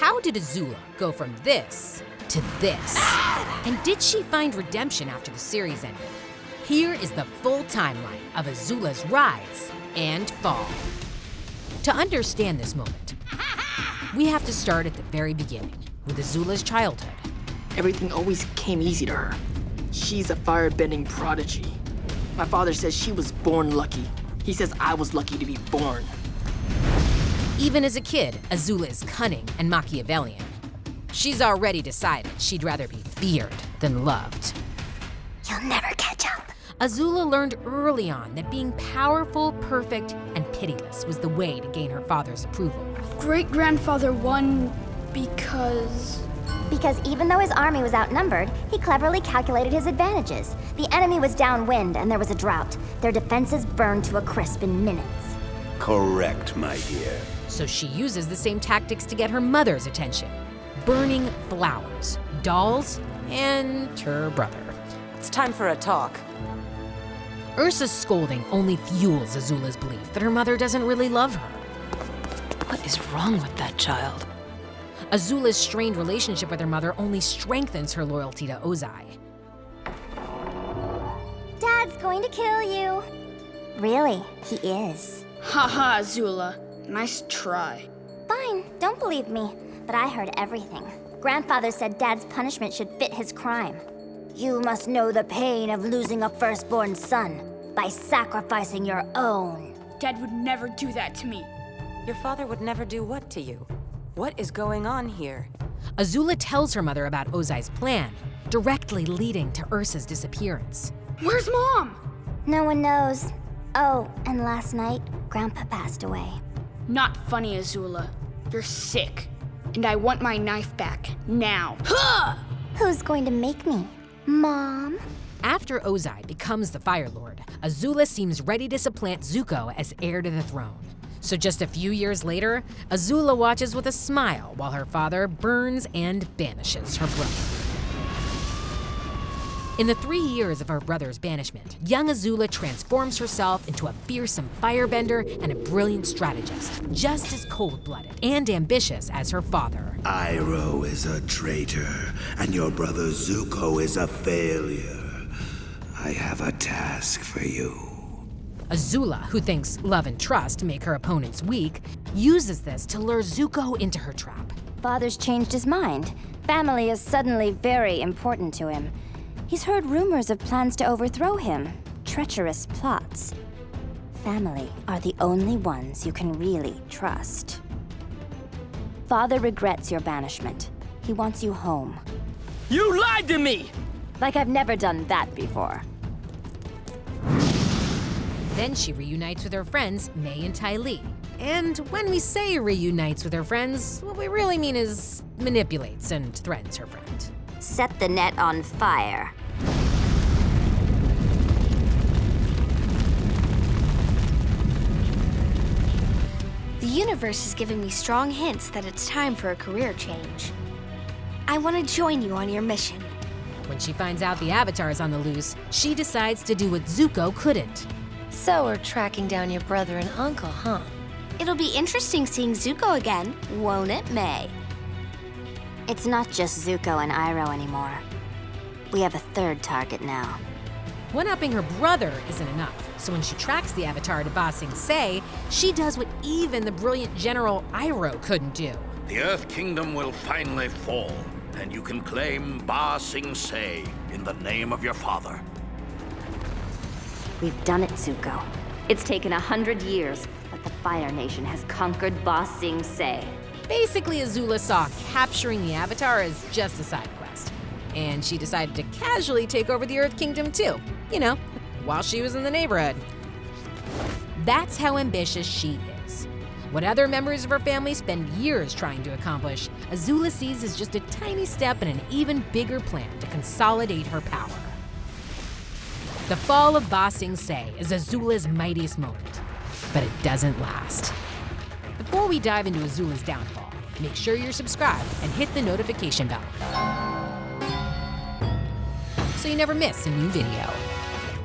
How did Azula go from this to this? And did she find redemption after the series ended? Here is the full timeline of Azula's rise and fall. To understand this moment, we have to start at the very beginning, with Azula's childhood. Everything always came easy to her. She's a firebending prodigy. My father says she was born lucky. He says I was lucky to be born. Even as a kid, Azula is cunning and Machiavellian. She's already decided she'd rather be feared than loved. You'll never catch up. Azula learned early on that being powerful, perfect, and pitiless was the way to gain her father's approval. Great-grandfather won because Even though his army was outnumbered, he cleverly calculated his advantages. The enemy was downwind and there was a drought. Their defenses burned to a crisp in minutes. Correct, my dear. So she uses the same tactics to get her mother's attention. Burning flowers, dolls, and her brother. It's time for a talk. Ursa's scolding only fuels Azula's belief that her mother doesn't really love her. What is wrong with that child? Azula's strained relationship with her mother only strengthens her loyalty to Ozai. Dad's going to kill you. Really, he is. haha, Azula. Nice try. Fine, don't believe me, but I heard everything. Grandfather said Dad's punishment should fit his crime. You must know the pain of losing a firstborn son by sacrificing your own. Dad would never do that to me. Your father would never do what to you? What is going on here? Azula tells her mother about Ozai's plan, directly leading to Ursa's disappearance. Where's Mom? No one knows. Oh, and last night, Grandpa passed away. Not funny, Azula. You're sick. And I want my knife back, now. Who's going to make me? Mom? After Ozai becomes the Fire Lord, Azula seems ready to supplant Zuko as heir to the throne. So just a few years later, Azula watches with a smile while her father burns and banishes her brother. In the 3 years of her brother's banishment, young Azula transforms herself into a fearsome firebender and a brilliant strategist, just as cold-blooded and ambitious as her father. Iroh is a traitor, and your brother Zuko is a failure. I have a task for you. Azula, who thinks love and trust make her opponents weak, uses this to lure Zuko into her trap. Father's changed his mind. Family is suddenly very important to him. He's heard rumors of plans to overthrow him, treacherous plots. Family are the only ones you can really trust. Father regrets your banishment. He wants you home. You lied to me! Like I've never done that before. Then she reunites with her friends, Mai and Ty Lee. And when we say reunites with her friends, what we really mean is manipulates and threatens her friend. Set the net on fire. The universe is giving me strong hints that it's time for a career change. I want to join you on your mission. When she finds out the Avatar's on the loose, she decides to do what Zuko couldn't. So we're tracking down your brother and uncle, huh? It'll be interesting seeing Zuko again, won't it, Mai? It's not just Zuko and Iroh anymore. We have a third target now. One-upping her brother isn't enough, so when she tracks the Avatar to Ba Sing Se, she does what even the brilliant General Iroh couldn't do. The Earth Kingdom will finally fall, and you can claim Ba Sing Se in the name of your father. We've done it, Zuko. It's taken 100 years, but the Fire Nation has conquered Ba Sing Se. Basically, Azula saw capturing the Avatar as just a side quest. And she decided to casually take over the Earth Kingdom too. You know, while she was in the neighborhood. That's how ambitious she is. What other members of her family spend years trying to accomplish, Azula sees as just a tiny step in an even bigger plan to consolidate her power. The fall of Ba Sing Se is Azula's mightiest moment, but it doesn't last. Before we dive into Azula's downfall, make sure you're subscribed and hit the notification bell so you never miss a new video.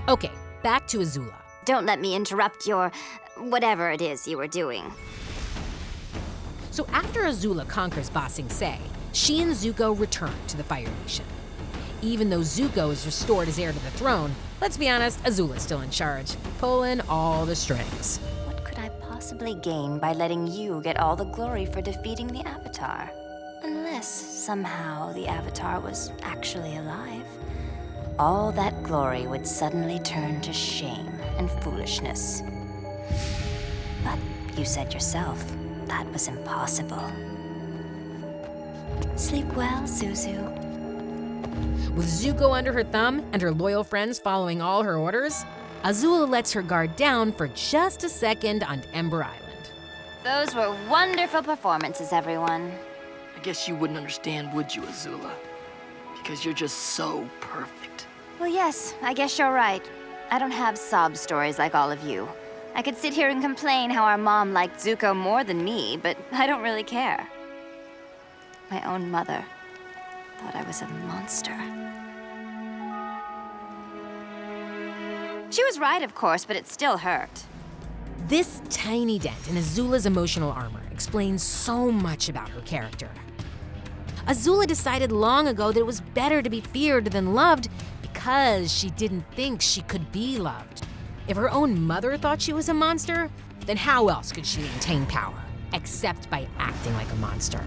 Okay, back to Azula. Don't let me interrupt your whatever it is you were doing. So after Azula conquers Ba Sing Se, she and Zuko return to the Fire Nation. Even though Zuko is restored as heir to the throne, let's be honest, Azula's still in charge, pulling all the strings. What could I possibly gain by letting you get all the glory for defeating the Avatar? Unless somehow the Avatar was actually alive. All that glory would suddenly turn to shame and foolishness. But you said yourself, that was impossible. Sleep well, Zuzu. With Zuko under her thumb and her loyal friends following all her orders, Azula lets her guard down for just a second on Ember Island. Those were wonderful performances, everyone. I guess you wouldn't understand, would you, Azula? Because you're just so perfect. Well, yes, I guess you're right. I don't have sob stories like all of you. I could sit here and complain how our mom liked Zuko more than me, but I don't really care. My own mother thought I was a monster. She was right, of course, but it still hurt. This tiny dent in Azula's emotional armor explains so much about her character. Azula decided long ago that it was better to be feared than loved because she didn't think she could be loved. If her own mother thought she was a monster, then how else could she maintain power, except by acting like a monster?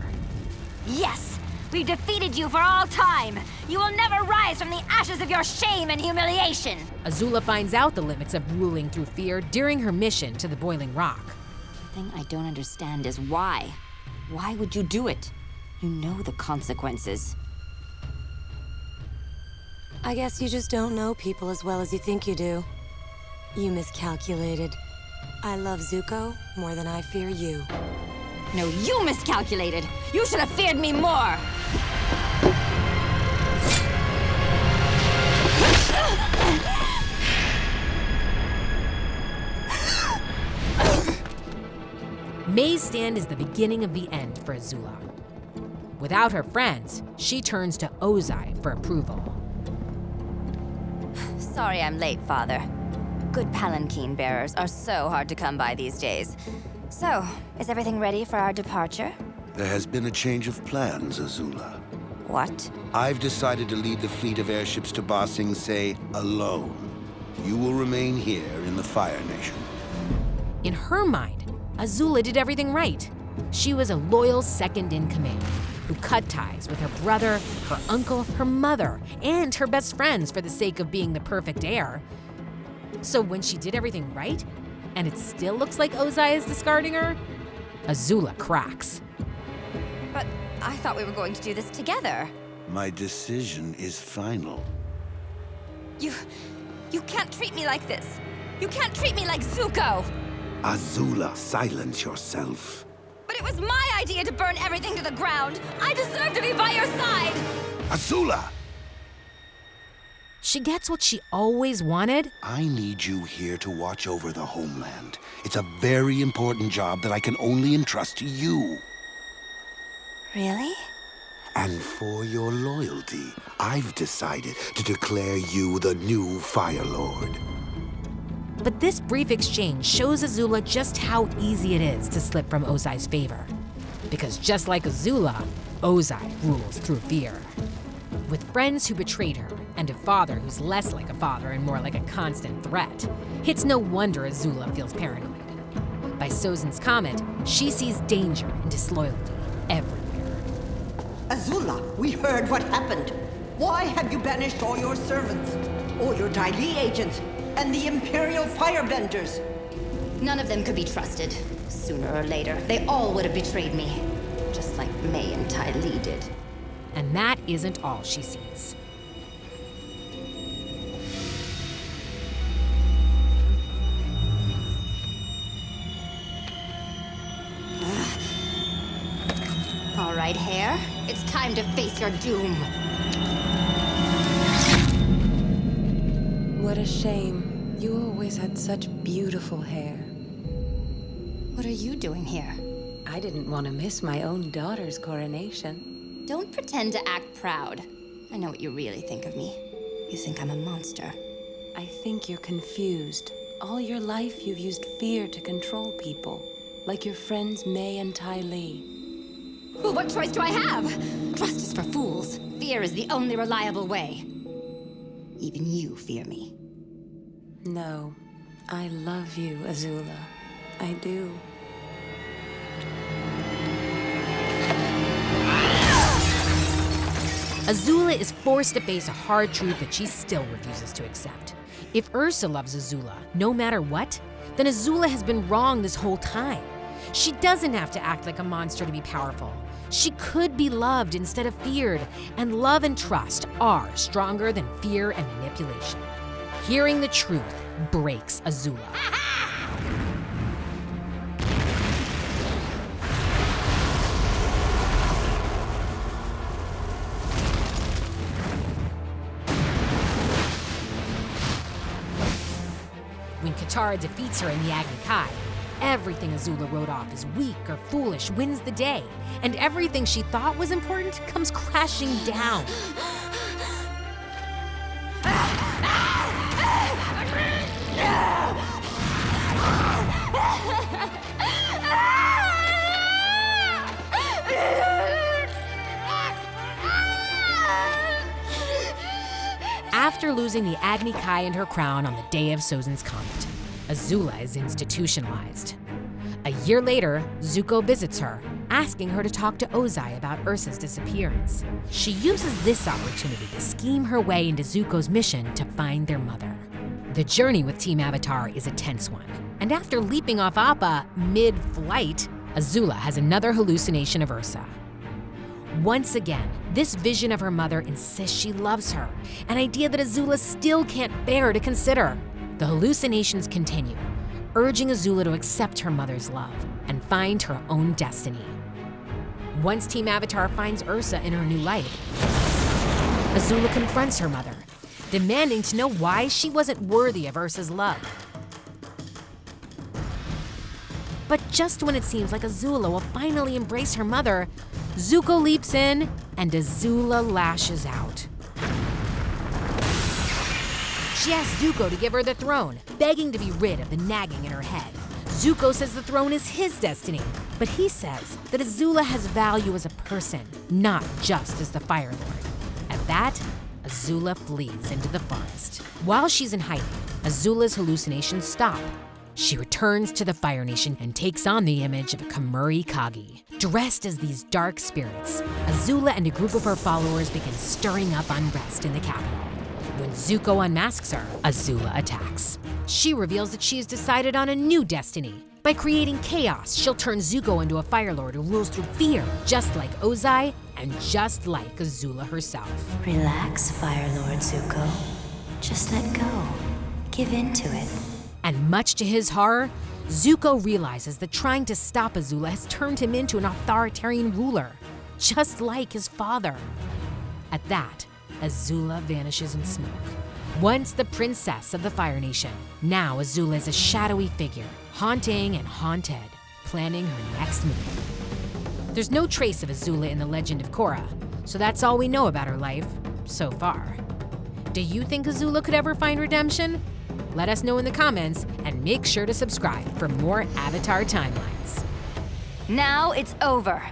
Yes! We've defeated you for all time! You will never rise from the ashes of your shame and humiliation! Azula finds out the limits of ruling through fear during her mission to the Boiling Rock. The thing I don't understand is why. Why would you do it? You know the consequences. I guess you just don't know people as well as you think you do. You miscalculated. I love Zuko more than I fear you. No, you miscalculated! You should have feared me more! Mei's stand is the beginning of the end for Azula. Without her friends, she turns to Ozai for approval. Sorry I'm late, Father. Good palanquin bearers are so hard to come by these days. So, is everything ready for our departure? There has been a change of plans, Azula. What? I've decided to lead the fleet of airships to Ba Sing Se alone. You will remain here in the Fire Nation. In her mind, Azula did everything right. She was a loyal second-in-command who cut ties with her brother, her uncle, her mother, and her best friends for the sake of being the perfect heir. So when she did everything right, and it still looks like Ozai is discarding her, Azula cracks. But I thought we were going to do this together. My decision is final. You can't treat me like this. You can't treat me like Zuko. Azula, silence yourself. But it was my idea to burn everything to the ground. I deserve to be by your side. Azula! She gets what she always wanted. I need you here to watch over the homeland. It's a very important job that I can only entrust to you. Really? And for your loyalty, I've decided to declare you the new Fire Lord. But this brief exchange shows Azula just how easy it is to slip from Ozai's favor. Because just like Azula, Ozai rules through fear. With friends who betrayed her, and a father who's less like a father and more like a constant threat, it's no wonder Azula feels paranoid. By Sozin's comment, she sees danger and disloyalty everywhere. Azula, we heard what happened. Why have you banished all your servants, all your Ty Lee agents, and the Imperial firebenders? None of them could be trusted. Sooner or later, they all would have betrayed me. Just like Mai and Ty Lee did. And that isn't all she sees. All right, Heir. It's time to face your doom. What a shame. You always had such beautiful hair. What are you doing here? I didn't want to miss my own daughter's coronation. Don't pretend to act proud. I know what you really think of me. You think I'm a monster. I think you're confused. All your life you've used fear to control people, like your friends Mai and Ty Lee. Well, what choice do I have? Trust is for fools. Fear is the only reliable way. Even you fear me. No, I love you, Azula. I do. Azula is forced to face a hard truth that she still refuses to accept. If Ursa loves Azula, no matter what, then Azula has been wrong this whole time. She doesn't have to act like a monster to be powerful. She could be loved instead of feared, and love and trust are stronger than fear and manipulation. Hearing the truth breaks Azula. When Katara defeats her in the Agni Kai, everything Azula wrote off as weak or foolish wins the day, and everything she thought was important comes crashing down. After losing the Agni Kai and her crown on the day of Sozin's Comet, Azula is institutionalized. A year later, Zuko visits her, asking her to talk to Ozai about Ursa's disappearance. She uses this opportunity to scheme her way into Zuko's mission to find their mother. The journey with Team Avatar is a tense one, and after leaping off Appa mid-flight, Azula has another hallucination of Ursa. Once again, this vision of her mother insists she loves her, an idea that Azula still can't bear to consider. The hallucinations continue, urging Azula to accept her mother's love and find her own destiny. Once Team Avatar finds Ursa in her new life, Azula confronts her mother, demanding to know why she wasn't worthy of Ursa's love. But just when it seems like Azula will finally embrace her mother, Zuko leaps in and Azula lashes out. She asks Zuko to give her the throne, begging to be rid of the nagging in her head. Zuko says the throne is his destiny, but he says that Azula has value as a person, not just as the Fire Lord. At that, Azula flees into the forest. While she's in hiding, Azula's hallucinations stop. She returns to the Fire Nation and takes on the image of a Kamuri Kagi. Dressed as these dark spirits, Azula and a group of her followers begin stirring up unrest in the capital. When Zuko unmasks her, Azula attacks. She reveals that she has decided on a new destiny. By creating chaos, she'll turn Zuko into a Fire Lord who rules through fear, just like Ozai and just like Azula herself. Relax, Fire Lord Zuko. Just let go. Give in to it. And much to his horror, Zuko realizes that trying to stop Azula has turned him into an authoritarian ruler, just like his father. At that, Azula vanishes in smoke. Once the princess of the Fire Nation, now Azula is a shadowy figure, haunting and haunted, planning her next move. There's no trace of Azula in the Legend of Korra, so that's all we know about her life so far. Do you think Azula could ever find redemption? Let us know in the comments and make sure to subscribe for more Avatar timelines. Now it's over.